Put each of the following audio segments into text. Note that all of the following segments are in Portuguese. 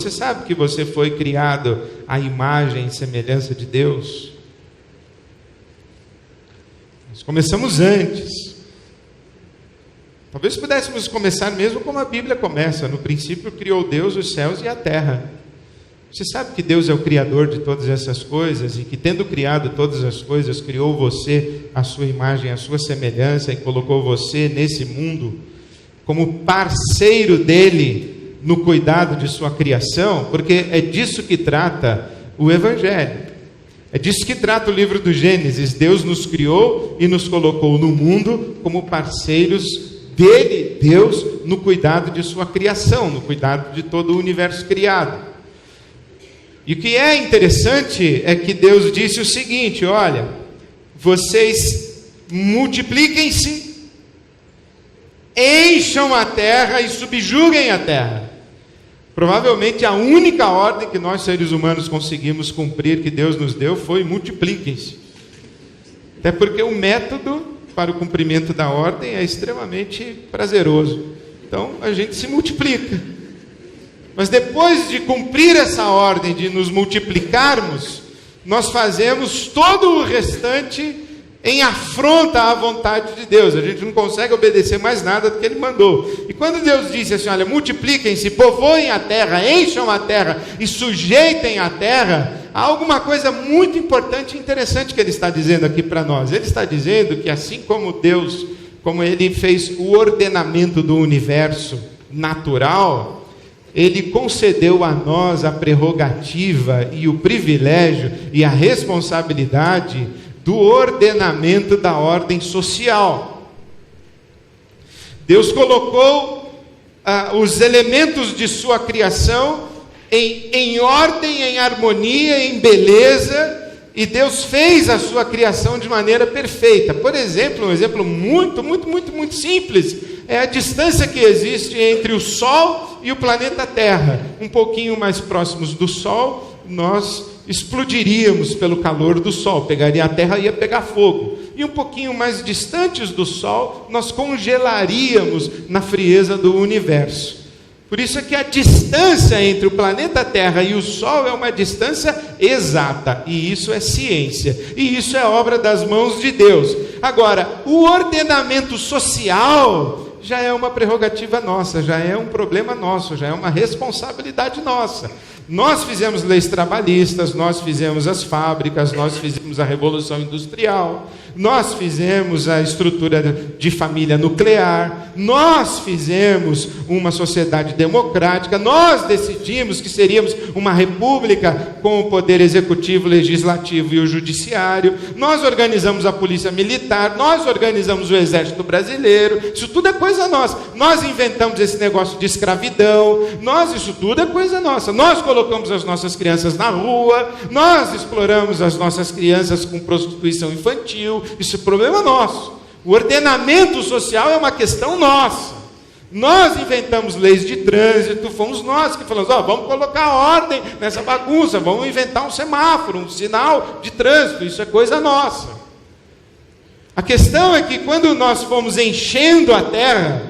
Você sabe que você foi criado à imagem e semelhança de Deus? Nós começamos antes. Talvez pudéssemos começar mesmo como a Bíblia começa. No princípio criou Deus os céus e a terra. Você sabe que Deus é o Criador de todas essas coisas e que, tendo criado todas as coisas, criou você à sua imagem, à sua semelhança, e colocou você nesse mundo como parceiro dele no cuidado de sua criação, porque é disso que trata o Evangelho. É disso que trata o livro do Gênesis. Deus nos criou e nos colocou no mundo como parceiros dele, Deus, no cuidado de sua criação, no cuidado de todo o universo criado. E o que é interessante é que Deus disse o seguinte: olha, vocês multipliquem-se, encham a terra e subjuguem a terra. Provavelmente a única ordem que nós seres humanos conseguimos cumprir, que Deus nos deu, foi multipliquem-se. Até porque o método para o cumprimento da ordem é extremamente prazeroso. Então a gente se multiplica. Mas depois de cumprir essa ordem de nos multiplicarmos, nós fazemos todo o restante em afronta à vontade de Deus. A gente não consegue obedecer mais nada do que Ele mandou. E quando Deus disse assim: olha, multipliquem-se, povoem a terra, encham a terra e sujeitem a terra, há alguma coisa muito importante e interessante que Ele está dizendo aqui para nós. Ele está dizendo que assim como Deus, como Ele fez o ordenamento do universo natural, Ele concedeu a nós a prerrogativa e o privilégio e a responsabilidade do ordenamento da ordem social. Deus colocou os elementos de sua criação em ordem, em harmonia, em beleza, e Deus fez a sua criação de maneira perfeita. Por exemplo, um exemplo muito simples é a distância que existe entre o Sol e o planeta Terra. Um pouquinho mais próximos do Sol, nós explodiríamos pelo calor do Sol, pegaria a Terra e ia pegar fogo. E um pouquinho mais distantes do Sol, nós congelaríamos na frieza do universo. Por isso é que a distância entre o planeta Terra e o Sol é uma distância exata, e isso é ciência, e isso é obra das mãos de Deus. Agora, o ordenamento social já é uma prerrogativa nossa, já é um problema nosso, já é uma responsabilidade nossa. Nós fizemos leis trabalhistas, nós fizemos as fábricas, nós fizemos a Revolução Industrial, nós fizemos a estrutura de família nuclear, nós fizemos uma sociedade democrática, nós decidimos que seríamos uma república com o poder executivo, legislativo e o judiciário, nós organizamos a polícia militar, nós organizamos o exército brasileiro, isso tudo é coisa nossa. Nós inventamos esse negócio de escravidão, isso tudo é coisa nossa. Nós colocamos as nossas crianças na rua, nós exploramos as nossas crianças com prostituição infantil, isso é problema nosso. O ordenamento social é uma questão nossa. Nós inventamos leis de trânsito, fomos nós que falamos: vamos colocar ordem nessa bagunça, vamos inventar um semáforo, um sinal de trânsito, isso é coisa nossa. A questão é que quando nós fomos enchendo a terra,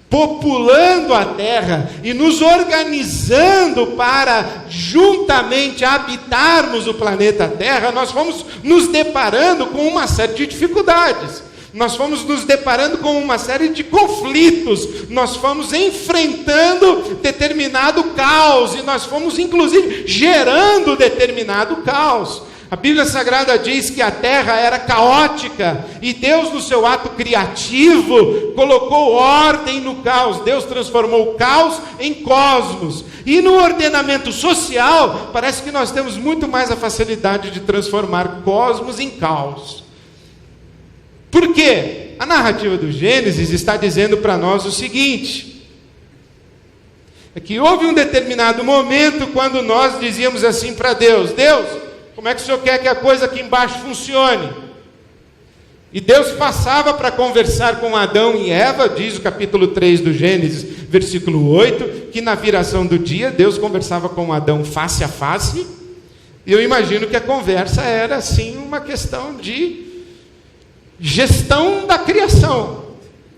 populando a terra e nos organizando para juntamente habitarmos o planeta Terra, nós fomos nos deparando com uma série de dificuldades, nós fomos nos deparando com uma série de conflitos, nós fomos enfrentando determinado caos e nós fomos inclusive gerando determinado caos. A Bíblia Sagrada diz que a terra era caótica e Deus, no seu ato criativo, colocou ordem no caos. Deus transformou o caos em cosmos. E no ordenamento social, parece que nós temos muito mais a facilidade de transformar cosmos em caos. Por quê? A narrativa do Gênesis está dizendo para nós o seguinte: é que houve um determinado momento quando nós dizíamos assim para Deus: Deus, como é que o Senhor quer que a coisa aqui embaixo funcione? E Deus passava para conversar com Adão e Eva, diz o capítulo 3 do Gênesis, versículo 8, que na viração do dia, Deus conversava com Adão face a face, e eu imagino que a conversa era assim uma questão de gestão da criação,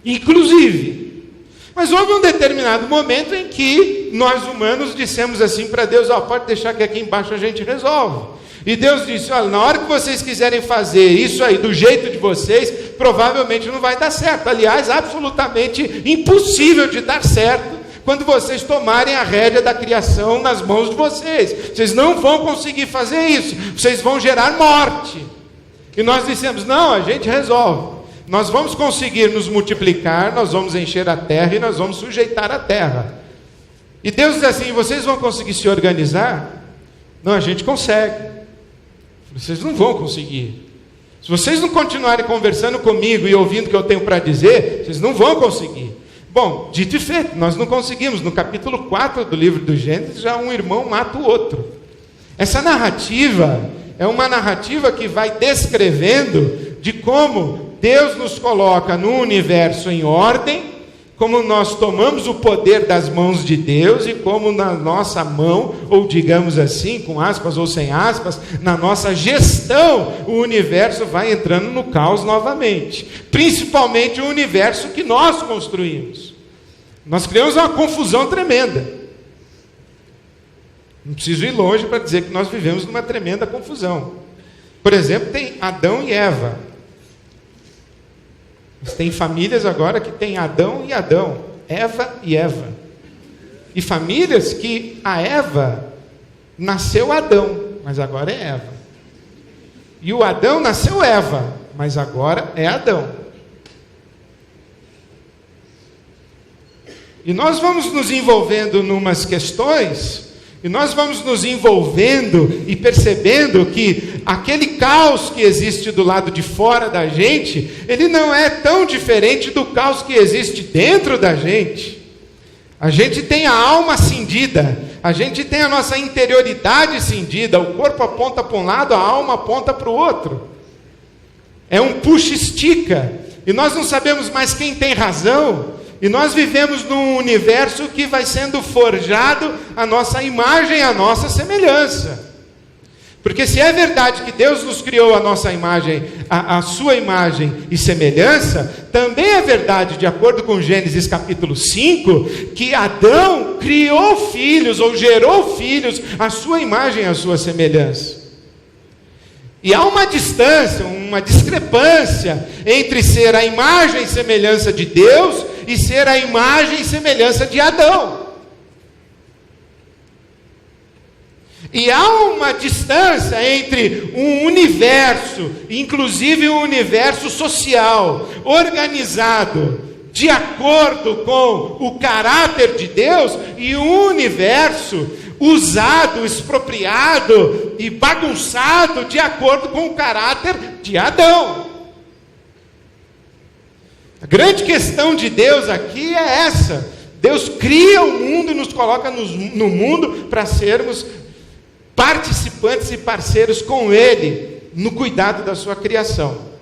inclusive. Mas houve um determinado momento em que E nós humanos dissemos assim para Deus: pode deixar que aqui embaixo a gente resolve. E Deus disse: olha, na hora que vocês quiserem fazer isso aí do jeito de vocês, provavelmente não vai dar certo. Aliás, absolutamente impossível de dar certo quando vocês tomarem a rédea da criação nas mãos de vocês. Vocês não vão conseguir fazer isso, vocês vão gerar morte. E nós dissemos: não, a gente resolve. Nós vamos conseguir nos multiplicar, nós vamos encher a terra e nós vamos sujeitar a terra. E Deus diz assim: vocês vão conseguir se organizar? Não, a gente consegue. Vocês não vão conseguir. Se vocês não continuarem conversando comigo e ouvindo o que eu tenho para dizer, vocês não vão conseguir. Bom, dito e feito, nós não conseguimos. No capítulo 4 do livro do Gênesis, já um irmão mata o outro. Essa narrativa é uma narrativa que vai descrevendo de como Deus nos coloca no universo em ordem, como nós tomamos o poder das mãos de Deus e como na nossa mão, ou digamos assim, com aspas ou sem aspas, na nossa gestão, o universo vai entrando no caos novamente. Principalmente o universo que nós construímos. Nós criamos uma confusão tremenda. Não preciso ir longe para dizer que nós vivemos numa tremenda confusão. Por exemplo, tem Adão e Eva. Tem famílias agora que tem Adão e Adão, Eva e Eva. E famílias que a Eva nasceu Adão, mas agora é Eva. E o Adão nasceu Eva, mas agora é Adão. E nós vamos nos envolvendo em umas questões, e nós vamos nos envolvendo e percebendo que aquele caos que existe do lado de fora da gente, ele não é tão diferente do caos que existe dentro da gente. A gente tem a alma cindida, a gente tem a nossa interioridade cindida, o corpo aponta para um lado, a alma aponta para o outro. É um puxa-estica, e nós não sabemos mais quem tem razão. E nós vivemos num universo que vai sendo forjado a nossa imagem, a nossa semelhança. Porque se é verdade que Deus nos criou a nossa imagem, a sua imagem e semelhança, também é verdade, de acordo com Gênesis capítulo 5, que Adão criou filhos, ou gerou filhos, a sua imagem e a sua semelhança. E há uma distância, uma discrepância entre ser a imagem e semelhança de Deus e ser a imagem e semelhança de Adão. E há uma distância entre um universo, inclusive um universo social, organizado de acordo com o caráter de Deus, e um universo usado, expropriado e bagunçado de acordo com o caráter de Adão. A grande questão de Deus aqui é essa: Deus cria o mundo e nos coloca no mundo para sermos participantes e parceiros com Ele no cuidado da sua criação.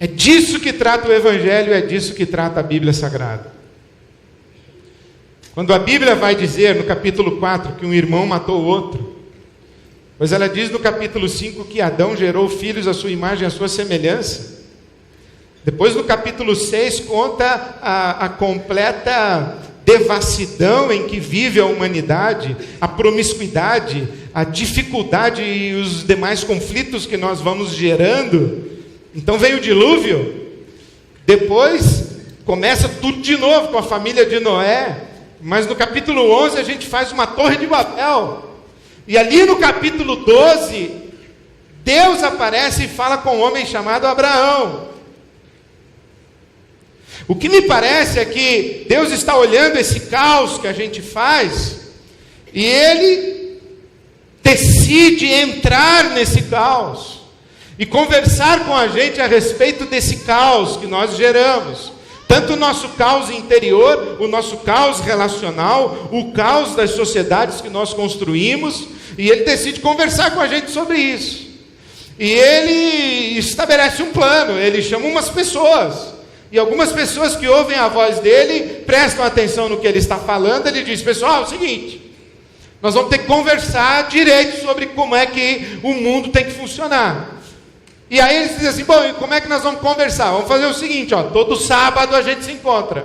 É disso que trata o Evangelho, é disso que trata a Bíblia Sagrada. Quando a Bíblia vai dizer no capítulo 4 que um irmão matou o outro, pois ela diz no capítulo 5 que Adão gerou filhos à sua imagem e à sua semelhança. Depois no capítulo 6 conta a completa devassidão em que vive a humanidade, a promiscuidade, a dificuldade e os demais conflitos que nós vamos gerando. Então vem o dilúvio, depois começa tudo de novo com a família de Noé, mas no capítulo 11 a gente faz uma torre de Babel, e ali no capítulo 12, Deus aparece e fala com um homem chamado Abraão. O que me parece é que Deus está olhando esse caos que a gente faz, e Ele decide entrar nesse caos, e conversar com a gente a respeito desse caos que nós geramos. Tanto o nosso caos interior, o nosso caos relacional, o caos das sociedades que nós construímos, e Ele decide conversar com a gente sobre isso. E Ele estabelece um plano, Ele chama umas pessoas, e algumas pessoas que ouvem a voz dEle, prestam atenção no que Ele está falando. Ele diz: pessoal, é o seguinte, nós vamos ter que conversar direito sobre como é que o mundo tem que funcionar. E aí eles dizem assim: bom, e como é que nós vamos conversar? Vamos fazer o seguinte, todo sábado a gente se encontra.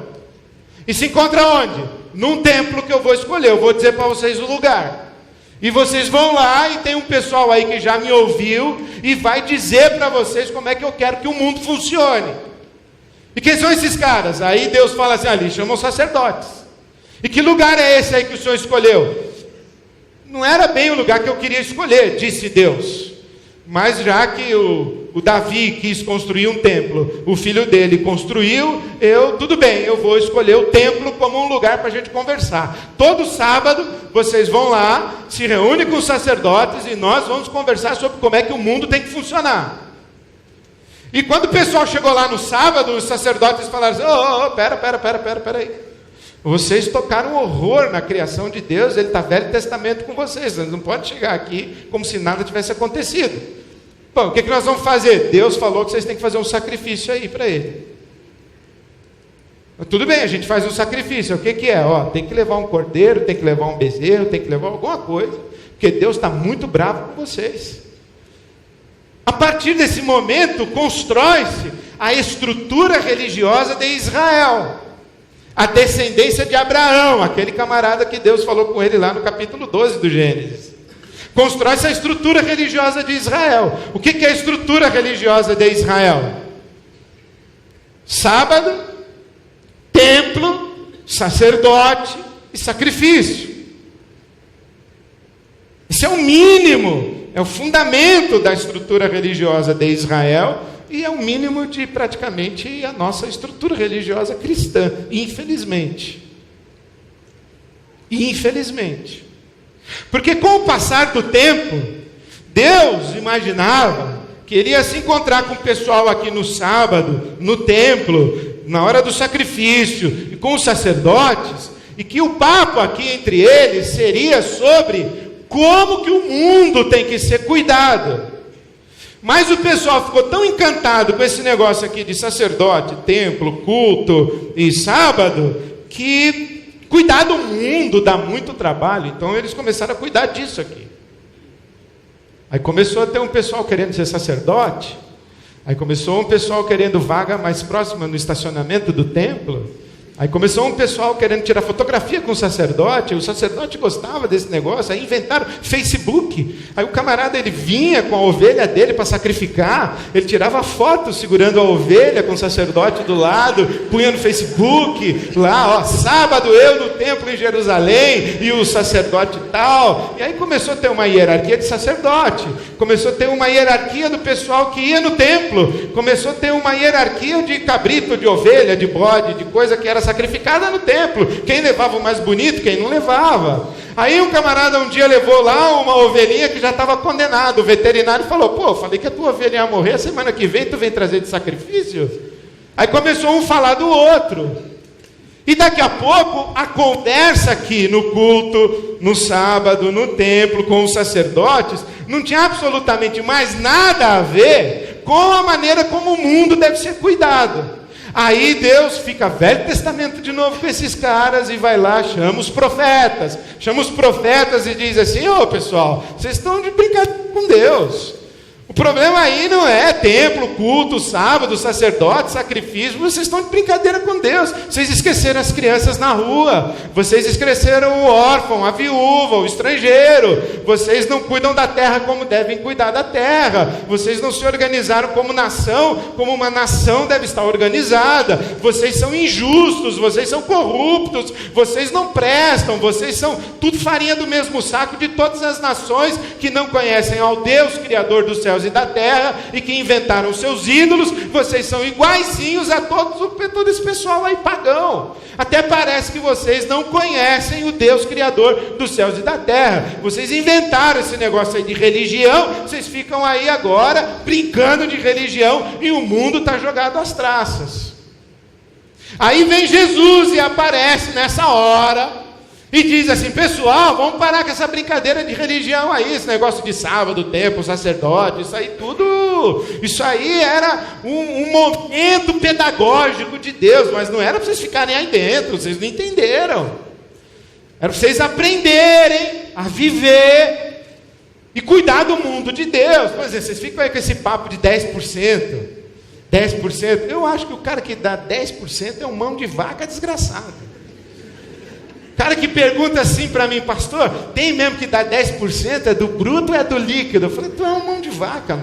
E se encontra onde? num templo que eu vou escolher. Eu vou dizer para vocês o lugar. E vocês vão lá e tem um pessoal aí que já me ouviu e vai dizer para vocês como é que eu quero que o mundo funcione. E quem são esses caras? Aí Deus fala assim, ali chamam sacerdotes. E que lugar é esse aí que o Senhor escolheu? Não era bem o lugar que eu queria escolher, disse Deus. Mas já que o Davi quis construir um templo, o filho dele construiu, tudo bem, eu vou escolher o templo como um lugar para a gente conversar. Todo sábado vocês vão lá, se reúnem com os sacerdotes e nós vamos conversar sobre como é que o mundo tem que funcionar. E quando o pessoal chegou lá no sábado, os sacerdotes falaram assim, pera aí. Vocês tocaram horror na criação de Deus, Ele está Velho Testamento com vocês, não pode chegar aqui como se nada tivesse acontecido. Bom, o que nós vamos fazer? Deus falou que vocês têm que fazer um sacrifício aí para Ele. Tudo bem, a gente faz um sacrifício, o que é? Tem que levar um cordeiro, tem que levar um bezerro, tem que levar alguma coisa, porque Deus está muito bravo com vocês. A partir desse momento, constrói-se a estrutura religiosa de Israel. A descendência de Abraão, aquele camarada que Deus falou com ele lá no capítulo 12 do Gênesis. Constrói-se a estrutura religiosa de Israel. O que é a estrutura religiosa de Israel? Sábado, templo, sacerdote e sacrifício. Isso é o mínimo, é o fundamento da estrutura religiosa de Israel e é o mínimo de praticamente a nossa estrutura religiosa cristã, infelizmente. Infelizmente. Porque com o passar do tempo, Deus imaginava que ele ia se encontrar com o pessoal aqui no sábado, no templo, na hora do sacrifício, e com os sacerdotes, e que o papo aqui entre eles seria sobre como que o mundo tem que ser cuidado. Mas o pessoal ficou tão encantado com esse negócio aqui de sacerdote, templo, culto e sábado, que cuidar do mundo dá muito trabalho. Então eles começaram a cuidar disso aqui. Aí começou a ter um pessoal querendo ser sacerdote. Aí começou um pessoal querendo vaga mais próxima no estacionamento do templo. Aí começou um pessoal querendo tirar fotografia com o sacerdote gostava desse negócio, aí inventaram Facebook. Aí o camarada, ele vinha com a ovelha dele para sacrificar, ele tirava foto segurando a ovelha com o sacerdote do lado, punha no Facebook, lá, sábado eu no templo em Jerusalém, e o sacerdote tal. E aí começou a ter uma hierarquia de sacerdote, começou a ter uma hierarquia do pessoal que ia no templo, começou a ter uma hierarquia de cabrito, de ovelha, de bode, de coisa que era sacrificada no templo, quem levava o mais bonito, quem não levava. Aí um camarada um dia levou lá uma ovelhinha que já estava condenada, o veterinário falou, falei que a tua ovelha ia morrer, a semana que vem tu vem trazer de sacrifício? Aí começou um a falar do outro, e daqui a pouco a conversa aqui no culto, no sábado, no templo, com os sacerdotes, não tinha absolutamente mais nada a ver com a maneira como o mundo deve ser cuidado. Aí Deus fica Velho Testamento de novo com esses caras e vai lá, chama os profetas e diz assim, pessoal, vocês estão de brincadeira com Deus. O problema aí não é templo, culto, sábado, sacerdote, sacrifício, vocês estão de brincadeira com Deus. Vocês esqueceram as crianças na rua, vocês esqueceram o órfão, a viúva, o estrangeiro, vocês não cuidam da terra como devem cuidar da terra, vocês não se organizaram como uma nação deve estar organizada, vocês são injustos, vocês são corruptos, vocês não prestam, vocês são tudo farinha do mesmo saco de todas as nações que não conhecem ao Deus Criador dos céus e da terra, e que inventaram seus ídolos. Vocês são iguaizinhos a todo esse pessoal aí pagão. Até parece que vocês não conhecem o Deus Criador dos céus e da terra. Vocês inventaram esse negócio aí de religião, vocês ficam aí agora brincando de religião, e o mundo está jogado às traças. Aí vem Jesus e aparece nessa hora e diz assim, pessoal, vamos parar com essa brincadeira de religião aí, esse negócio de sábado, templo, sacerdote, isso aí era um momento pedagógico de Deus, mas não era para vocês ficarem aí dentro, vocês não entenderam. Era para vocês aprenderem a viver e cuidar do mundo de Deus. Por exemplo, vocês ficam aí com esse papo de 10%, eu acho que o cara que dá 10% é um mão de vaca desgraçado. Cara que pergunta assim para mim, pastor, tem mesmo que dar 10%? É do bruto ou é do líquido? Eu falei, tu é um mão de vaca, mano.